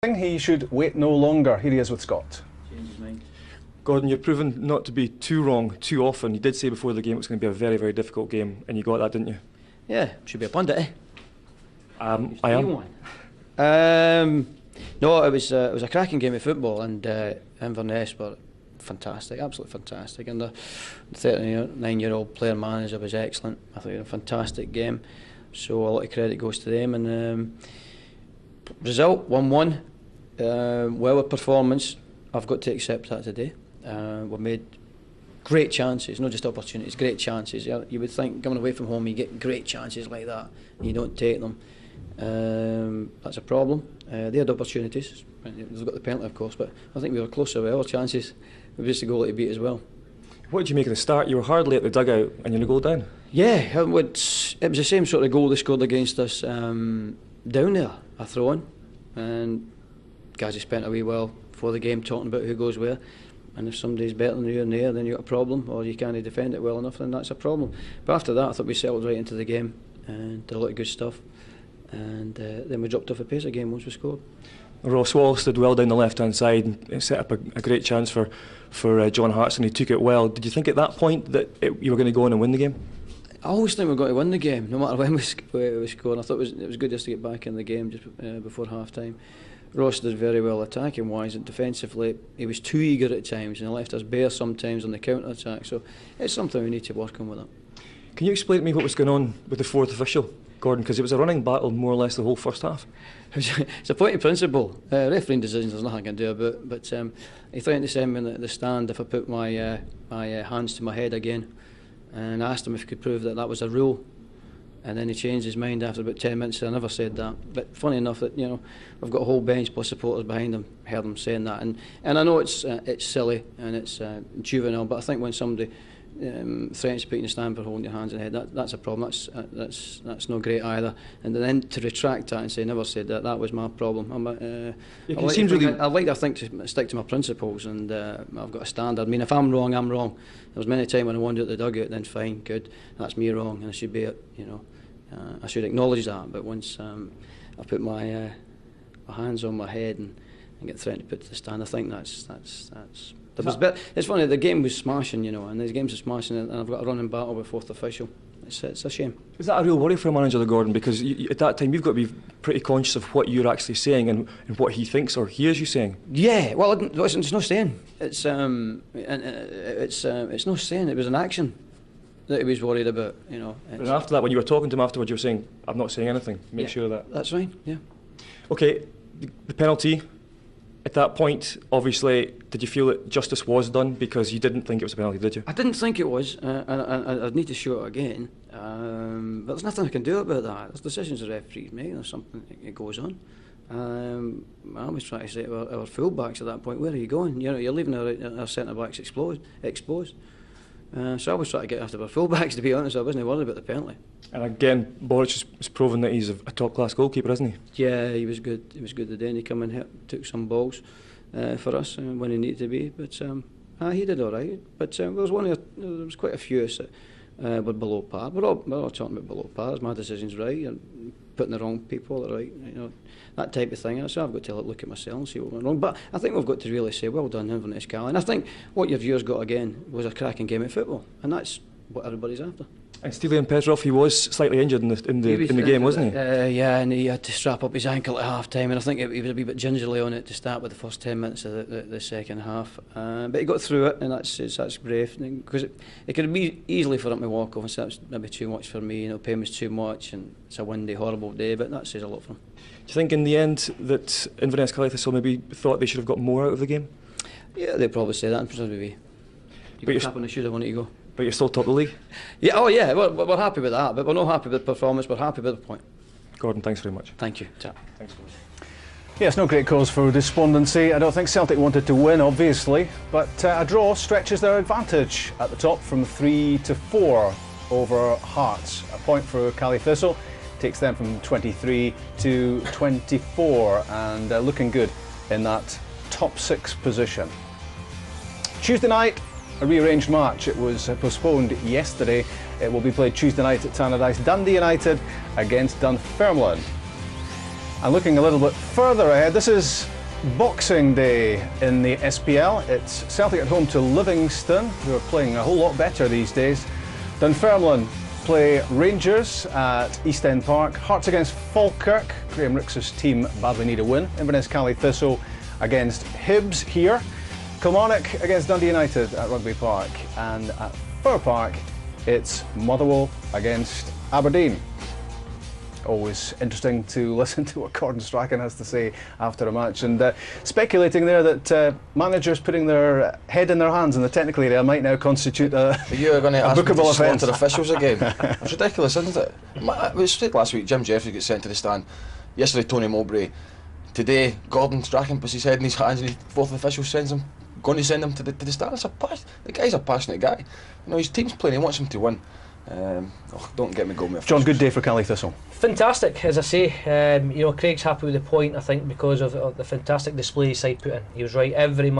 He should wait no longer. Here he is with Scott. Change his mind. Gordon, you're proven not to be too wrong too often. You did say before the game it was going to be a very, very difficult game, and you got that, didn't you? Yeah, should be a pundit, eh? I am. No, it was a cracking game of football, and Inverness were fantastic, absolutely fantastic. And the 39-year-old player manager was excellent. I think it was a fantastic game, so a lot of credit goes to them. And result 1-1. Well, a performance. I've got to accept that today. We've made great chances, not just opportunities, great chances. You would think coming away from home you get great chances like that and you don't take them. That's a problem. They had opportunities. They've got the penalty, of course, but I think we were closer with our chances. It was just a goal to beat as well. What did you make of the start? You were hardly at the dugout and you're a goal down. Yeah, it was the same sort of goal they scored against us down there, a throw-in. And guys have spent a wee while before the game talking about who goes where. And if somebody's better than you in the air, then you've got a problem, or you can't defend it well enough, then that's a problem. But after that, I thought we settled right into the game and did a lot of good stuff. And then we dropped off the pace again once we scored. Ross Wallace did well down the left-hand side and set up a great chance for John Hartson. He took it well. Did you think at that point that you were going to go on and win the game? I always think we're going to win the game, no matter when we score. And I thought it was good just to get back in the game just before half-time. Ross did very well attacking-wise, and defensively he was too eager at times and he left us bare sometimes on the counter-attack. So it's something we need to work on with it. Can you explain to me what was going on with the fourth official, Gordon? Because it was a running battle more or less the whole first half. It's a point of principle. Refereeing decisions, there's nothing I can do about it. But he threatened to send me in the stand if I put my hands to my head again. And I asked him if he could prove that was a rule. And then he changed his mind after about 10 minutes. I never said that. But funny enough that we've got a whole bench plus supporters behind him. Heard him saying that, and I know it's silly and it's juvenile. But I think when somebody threatens to put you in the stand for holding your hands in the head, that's a problem. That's not great either. And then to retract that and say never said that, that was my problem. I like to think to stick to my principles, and I've got a standard. I mean, if I'm wrong, I'm wrong. There was many times when I wandered at the dugout, then fine, good, that's me wrong, and I should be it. I should acknowledge that. But once I put my hands on my head and get threatened to put to the stand, I think that's. It's funny, the game was smashing, and the games are smashing, and I've got a running battle with fourth official. It's a shame. Is that a real worry for a manager, Gordon? Because at that time you've got to be pretty conscious of what you're actually saying and what he thinks or hears you saying. Yeah, well, it's no saying. It's no saying. It was an action that he was worried about. And after that, when you were talking to him afterwards, you were saying, "I'm not saying anything. Make sure that." That's right. Yeah. Okay, the penalty. At that point, obviously, did you feel that justice was done because you didn't think it was a penalty, did you? I didn't think it was, and I'd need to show it again. But there's nothing I can do about that. There's decisions the referees make. There's something that goes on. I always try to say to our full-backs at that point, where are you going? You're leaving our centre-backs exposed. So I was trying to get after our full-backs, to be honest. I wasn't worried about the penalty. And again, Boric has proven that he's a top-class goalkeeper, isn't he? Yeah, he was good. He was good today, and he came and took some balls for us when he needed to be. But he did all right. But there was quite a few that were below par. We're all talking about below par. My decision's right, and putting the wrong people right. That type of thing. So I've got to look at myself and see what went wrong. But I think we've got to really say, well done, Inverness, Cal. And I think what your viewers got again was a cracking game of football, and that's what everybody's after. And Stelian Petrov, he was slightly injured in the game, wasn't he? Yeah, and he had to strap up his ankle at half time, and I think he was a wee bit gingerly on it to start with the first 10 minutes of the second half. But he got through it, and that's brave, because it could be easily for him to walk off and say that's maybe too much for me. Pain was too much, and it's a windy, horrible day. But that says a lot for him. Do you think in the end that Inverness Calithus maybe thought they should have got more out of the game? Yeah, they'd probably say that. You got tap on the shoes, I wanted to go. But you're still top of the league? Yeah, oh yeah, we're happy with that, but we're not happy with the performance, we're happy with the point. Gordon, thanks very much. Thank you. Thanks, Gordon. Yes, no great cause for despondency. I don't think Celtic wanted to win, obviously, but a draw stretches their advantage at the top from 3-4 over Hearts. A point for Cali Thistle takes them from 23 to 24 and looking good in that top 6 position. Tuesday night, a rearranged match. It was postponed yesterday. It will be played Tuesday night at Tannadice. Dundee United against Dunfermline. And looking a little bit further ahead, this is Boxing Day in the SPL. It's Celtic at home to Livingston, who are playing a whole lot better these days. Dunfermline play Rangers at East End Park. Hearts against Falkirk. Graham Rix's team badly need a win. Inverness Thistle against Hibs here. Kilmarnock against Dundee United at Rugby Park. And at Fir Park, it's Motherwell against Aberdeen. Always interesting to listen to what Gordon Strachan has to say after a match, and speculating there that managers putting their head in their hands in the technical area might now constitute a You're going to ask me to bookable offence. slaughter officials again. It's ridiculous, isn't it? It was straight last week. Jim Jeffries gets sent to the stand. Yesterday, Tony Mowbray. Today, Gordon Strachan puts his head in his hands, and the fourth official sends him, going to send him to the stand. The guy's a passionate guy. You know, his team's playing. He wants him to win. Don't get me going with John, good day for Caley Thistle. Fantastic, as I say. You know, Craig's happy with the point, I think, because of the fantastic display his side put in. He was right every